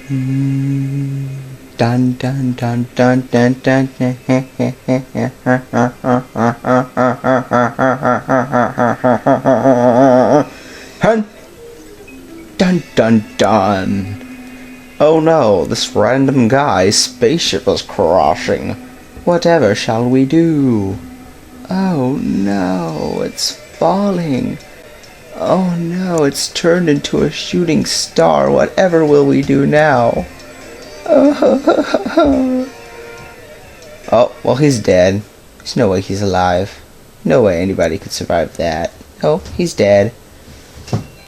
Dun dun dun dun dun dun dun. Hun. Dun dun dun. Oh no, this random guy's spaceship is crashing. Whatever shall we do? Oh no, it's falling. Oh no, it's turned into a shooting star. Whatever will we do now? Oh, well, he's dead. There's no way he's alive. No way anybody could survive that. Oh, he's dead.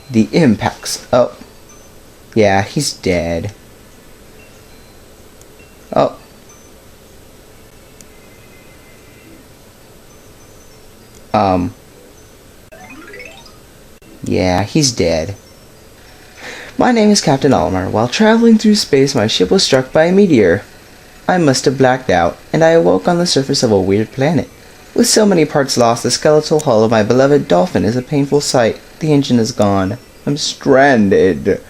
The impacts. Oh. Yeah, he's dead. Oh. Yeah, he's dead. My name is Captain Almer. While traveling through space, my ship was struck by a meteor. I must have blacked out, and I awoke on the surface of a weird planet. With so many parts lost, the skeletal hull of my beloved dolphin is a painful sight. The engine is gone. I'm stranded.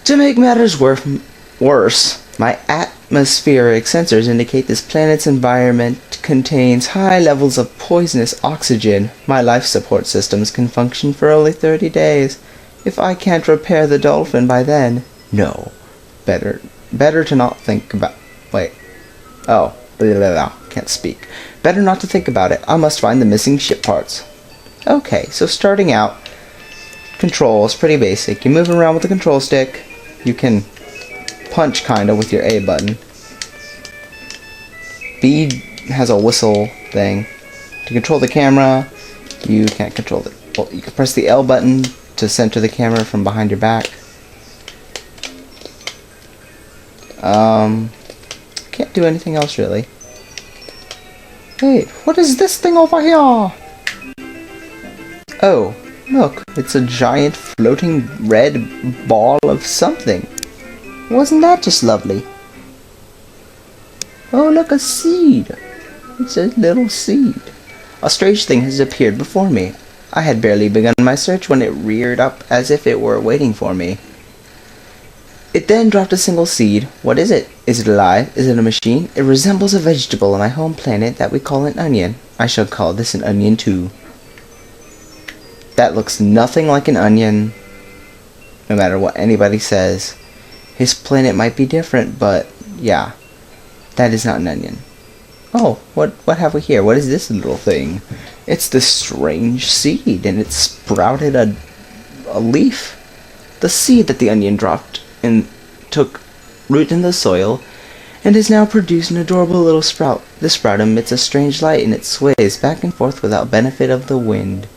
To make matters worse, my atmospheric sensors indicate this planet's environment contains high levels of poisonous oxygen. My life support systems can function for only 30 days. If I can't repair the dolphin by then... No. Better to not think about... Wait. Oh. Blah, blah, blah. Can't speak. Better not to think about it. I must find the missing ship parts. Okay, so starting out, controls, pretty basic. You move around with the control stick. You can punch, kinda, with your A button. B has a whistle thing. To control the camera, you can't control the... Well, you can press the L button to center the camera from behind your back. Can't do anything else really. Wait, what is this thing over here? Oh, look, it's a giant floating red ball of something. Wasn't that just lovely? Oh, look, a seed. It's a little seed. A strange thing has appeared before me. I had barely begun my search when it reared up as if it were waiting for me. It then dropped a single seed. What is it? Is it alive? Is it a machine? It resembles a vegetable on my home planet that we call an onion. I shall call this an onion too. That looks nothing like an onion, no matter what anybody says. His planet might be different, but yeah, that is not an onion. Oh, what have we here? What is this little thing? It's this strange seed, and it sprouted a leaf. The seed that the onion dropped and took root in the soil, and has now produced an adorable little sprout. The sprout emits a strange light, and it sways back and forth without benefit of the wind.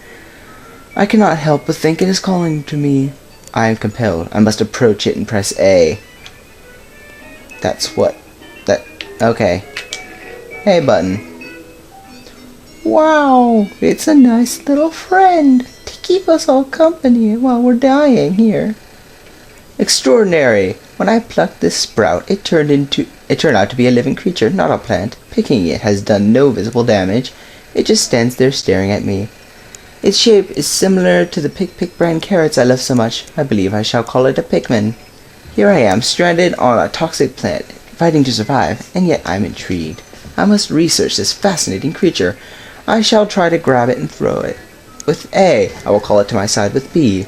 I cannot help but think it is calling to me. I am compelled. I must approach it and press A. That's what... Okay. A button. Wow, it's a nice little friend to keep us all company while we're dying here. Extraordinary. When I plucked this sprout, it turned out to be a living creature, not a plant. Picking it has done no visible damage. It just stands there staring at me. Its shape is similar to the Pick brand carrots I love so much. I believe I shall call it a Pikmin. Here I am, stranded on a toxic planet, fighting to survive, and yet I'm intrigued. I must research this fascinating creature. I shall try to grab it and throw it. With A, I will call it to my side with B.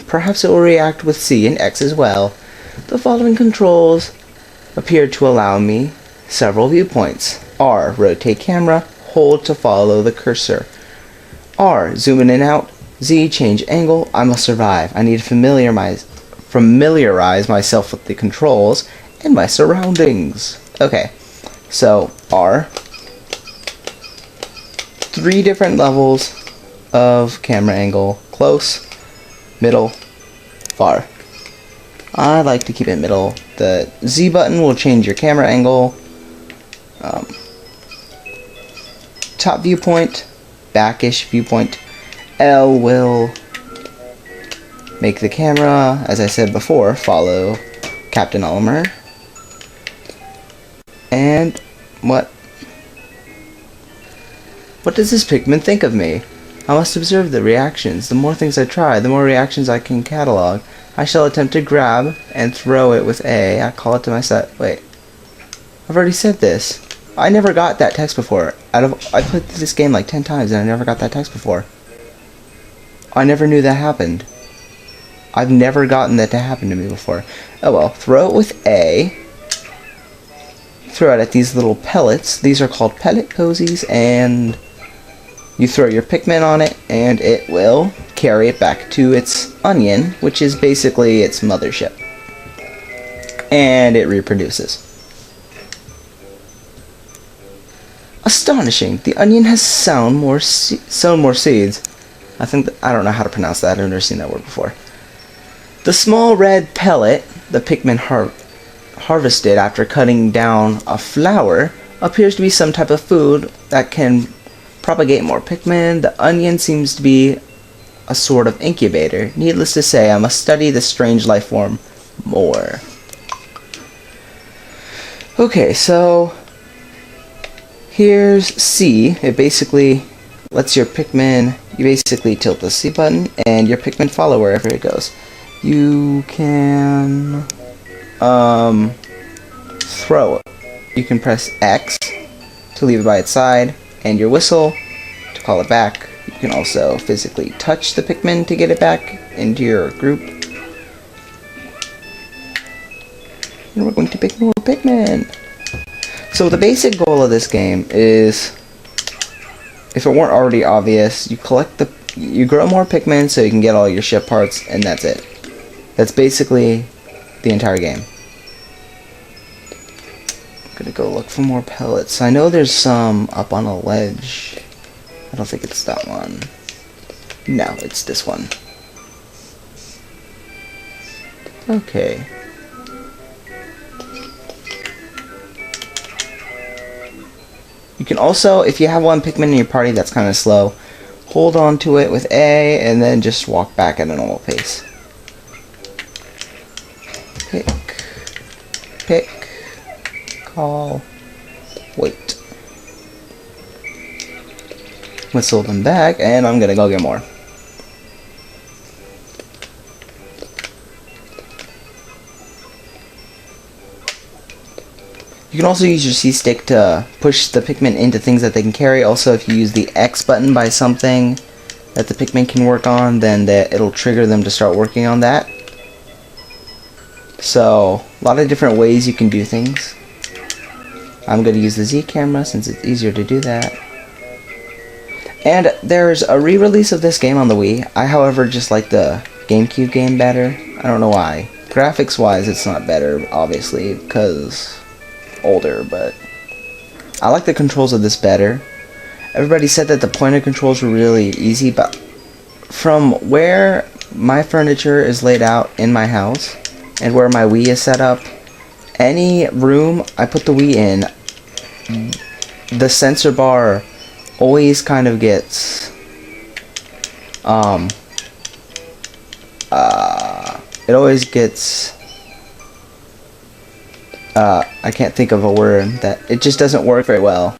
Perhaps it will react with C and X as well. The following controls appear to allow me several viewpoints. R, rotate camera, hold to follow the cursor. R, zoom in and out. Z, change angle. I must survive. I need to familiarize myself with the controls and my surroundings. Okay, so R. 3 different levels of camera angle. Close, middle, far. I like to keep it middle. The Z button will change your camera angle. Top viewpoint, backish viewpoint. L will make the camera, as I said before, follow Captain Ulmer. And what does this Pikmin think of me? I must observe the reactions. The more things I try, the more reactions I can catalog. I shall attempt to grab and throw it with A. I call it to my set. Wait. I've already said this. I never got that text before. I played this game like 10 times and I never got that text before. I never knew that happened. I've never gotten that to happen to me before. Oh well. Throw it with A. Throw it at these little pellets. These are called pellet cozies, and you throw your Pikmin on it and it will carry it back to its onion, which is basically its mothership. And it reproduces. Astonishing! The onion has sown more seeds. I don't know how to pronounce that. I've never seen that word before. The small red pellet the Pikmin harvested after cutting down a flower appears to be some type of food that can propagate more Pikmin. The onion seems to be a sort of incubator. Needless to say, I must study this strange life form more. Okay, so here's C. It basically lets your Pikmin, you basically tilt the C button and your Pikmin follow wherever it goes. You can throw it. You can press X to leave it by its side, and your whistle to call it back. You can also physically touch the Pikmin to get it back into your group. And we're going to pick more Pikmin. So the basic goal of this game is, if it weren't already obvious, you grow more Pikmin so you can get all your ship parts, and that's it. That's basically the entire game. I'm gonna go look for more pellets. I know there's some up on a ledge. I don't think it's that one. No, it's this one. Okay. You can also, if you have one Pikmin in your party that's kind of slow, hold on to it with A and then just walk back at a normal pace. Pick, call, wait. Whistle them back, and I'm gonna go get more. You can also use your C stick to push the Pikmin into things that they can carry. Also, if you use the X button by something that the Pikmin can work on, then it'll trigger them to start working on that. So, a lot of different ways you can do things. I'm going to use the Z camera since it's easier to do that. And there's a re-release of this game on the Wii. I, however, just like the GameCube game better. I don't know why. Graphics-wise, it's not better, obviously, because older, but I like the controls of this better. Everybody said that the pointer controls were really easy, but from where my furniture is laid out in my house, and where my Wii is set up, any room I put the Wii in, the sensor bar always kind of gets, it always gets, I can't think of a word, that it just doesn't work very well.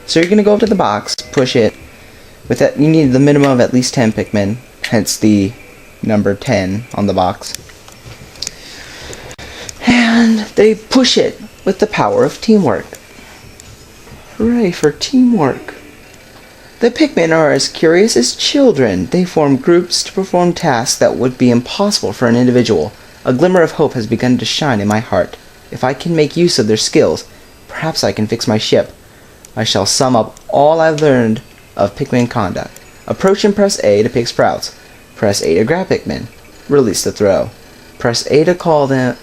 So you're gonna go up to the box, push it, with that, you need the minimum of at least 10 Pikmin, hence the number 10 on the box. And they push it with the power of teamwork. Hooray for teamwork. The Pikmin are as curious as children. They form groups to perform tasks that would be impossible for an individual. A glimmer of hope has begun to shine in my heart. If I can make use of their skills, perhaps I can fix my ship. I shall sum up all I've learned of Pikmin conduct. Approach and press A to pick sprouts. Press A to grab Pikmin. Release the throw. Press A to call them...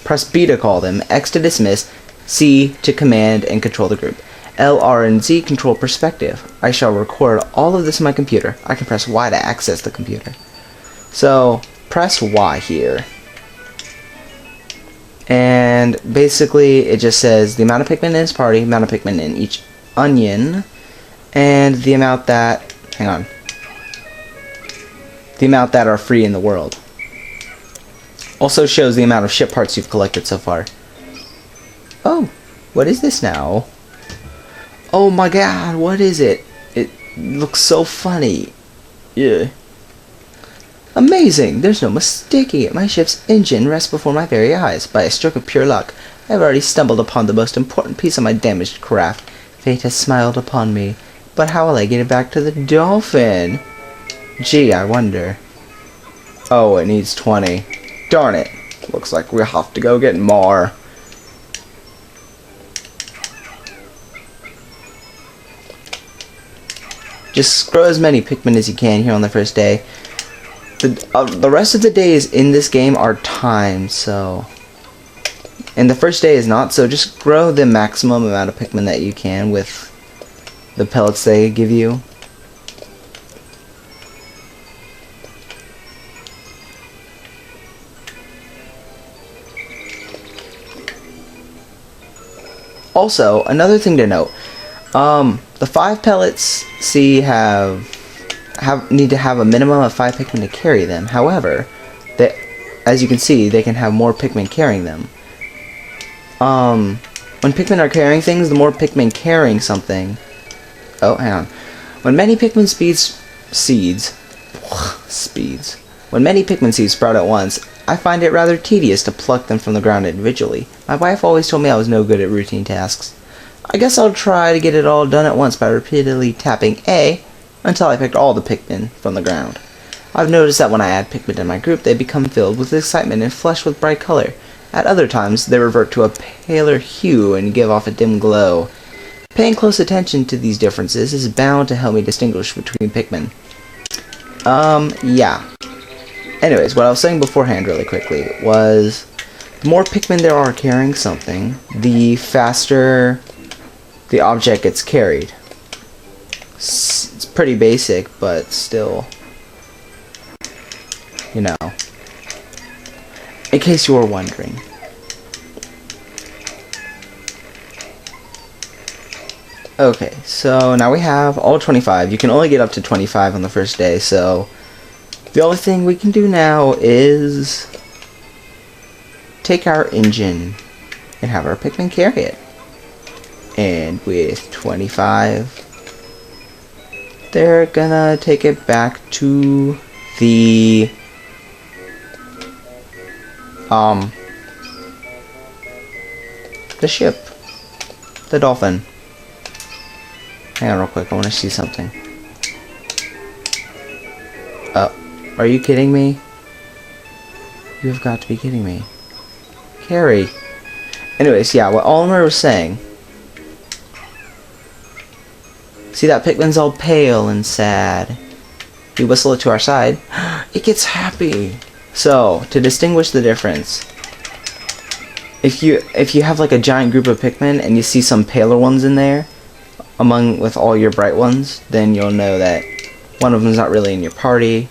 press B to call them, X to dismiss, C to command and control the group. L, R, and Z control perspective. I shall record all of this in my computer. I can press Y to access the computer. So, press Y here. And basically, it just says the amount of Pikmin in his party, amount of Pikmin in each onion, and the amount that... hang on. The amount that are free in the world. Also shows the amount of ship parts you've collected so far. Oh, what is this now? Oh my god, what is it? looks so funny. Yeah. Amazing! There's no mistaking it. My ship's engine rests before my very eyes. By a stroke of pure luck, I have already stumbled upon the most important piece of my damaged craft. Fate has smiled upon me. But how will I get it back to the dolphin? Gee, I wonder. Oh, it needs 20. Darn it. Looks like we'll have to go get more. Just grow as many Pikmin as you can here on the first day. The rest of the days in this game are timed, so... And the first day is not, so just grow the maximum amount of Pikmin that you can with the pellets they give you. Also, another thing to note, the 5 pellets need to have a minimum of 5 Pikmin to carry them. However, as you can see, they can have more Pikmin carrying them. When Pikmin are carrying things, the more Pikmin carrying something... Oh, hang on. When many Pikmin When many Pikmin seeds sprout at once, I find it rather tedious to pluck them from the ground individually. My wife always told me I was no good at routine tasks. I guess I'll try to get it all done at once by repeatedly tapping A until I picked all the Pikmin from the ground. I've noticed that when I add Pikmin to my group, they become filled with excitement and flush with bright color. At other times, they revert to a paler hue and give off a dim glow. Paying close attention to these differences is bound to help me distinguish between Pikmin. Yeah. Anyways, what I was saying beforehand really quickly was the more Pikmin there are carrying something, the faster the object gets carried. It's pretty basic, but still, you know, in case you were wondering. Okay, so now we have all 25. You can only get up to 25 on the first day, so the only thing we can do now is take our engine and have our Pikmin carry it. And with 25, they're gonna take it back to the ship, the dolphin. Hang on real quick, I want to see something. Are you kidding me? You have got to be kidding me. Carrie. Anyways, yeah, what Oliver was saying. See, that Pikmin's all pale and sad. We whistle it to our side. It gets happy. So, to distinguish the difference, if you have like a giant group of Pikmin and you see some paler ones in there, with all your bright ones, then you'll know that one of them's not really in your party,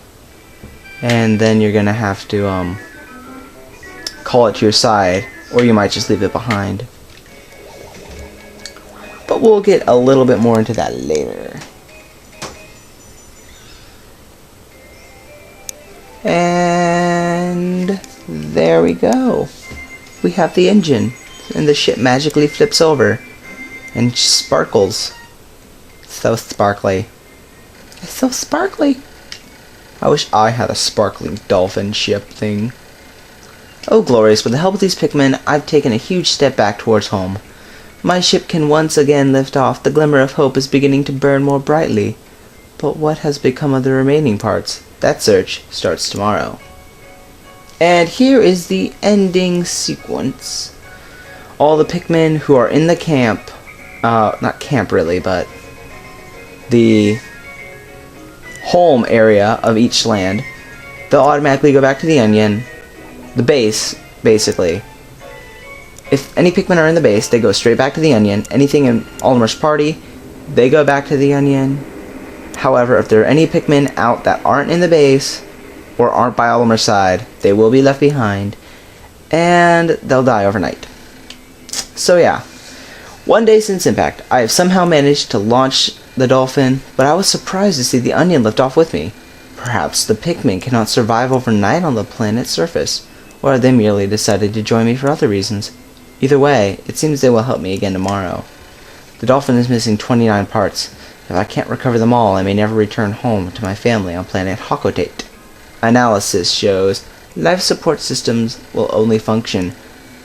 and then you're gonna have to call it to your side, or you might just leave it behind. But we'll get a little bit more into that later. And there we go. We have the engine, and the ship magically flips over and sparkles. So sparkly. It's so sparkly. I wish I had a sparkling dolphin ship thing. Oh glorious, with the help of these Pikmin, I've taken a huge step back towards home. My ship can once again lift off. The glimmer of hope is beginning to burn more brightly. But what has become of the remaining parts? That search starts tomorrow. And here is the ending sequence. All the Pikmin who are in the camp, not camp really, but the home area of each land, they'll automatically go back to the onion, the base, basically. If any Pikmin are in the base, they go straight back to the onion. Anything in Oliver's party, they go back to the onion. However, if there are any Pikmin out that aren't in the base, or aren't by Oliver's side, they will be left behind, and they'll die overnight. So yeah, one day since impact, I have somehow managed to launch the dolphin, but I was surprised to see the onion lift off with me. Perhaps the Pikmin cannot survive overnight on the planet's surface, or they merely decided to join me for other reasons. Either way, it seems they will help me again tomorrow. The dolphin is missing 29 parts. If I can't recover them all, I may never return home to my family on planet Hakotate. Analysis shows life support systems will only function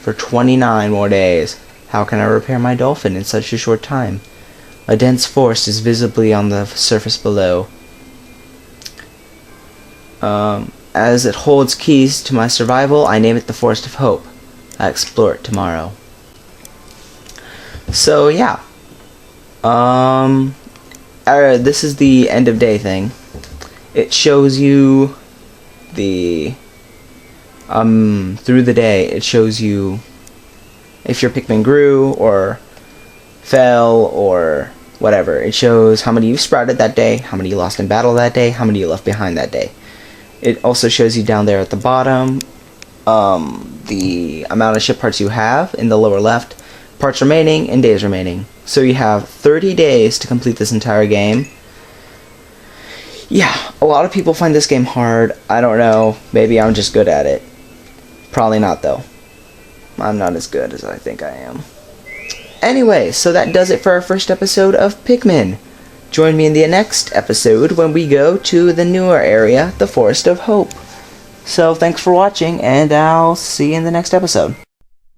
for 29 more days. How can I repair my dolphin in such a short time? A dense forest is visibly on the surface below. As it holds keys to my survival, I name it the Forest of Hope. I explore it tomorrow. So yeah. This is the end of day thing. It shows you the through the day. It shows you if your Pikmin grew or fell or whatever. It shows how many you sprouted that day, how many you lost in battle that day, how many you left behind that day. It also shows you down there at the bottom the amount of ship parts you have in the lower left, parts remaining, and days remaining. So you have 30 days to complete this entire game. Yeah, a lot of people find this game hard. I don't know. Maybe I'm just good at it. Probably not, though. I'm not as good as I think I am. Anyway, so that does it for our first episode of Pikmin. Join me in the next episode when we go to the newer area, the Forest of Hope. So thanks for watching, and I'll see you in the next episode.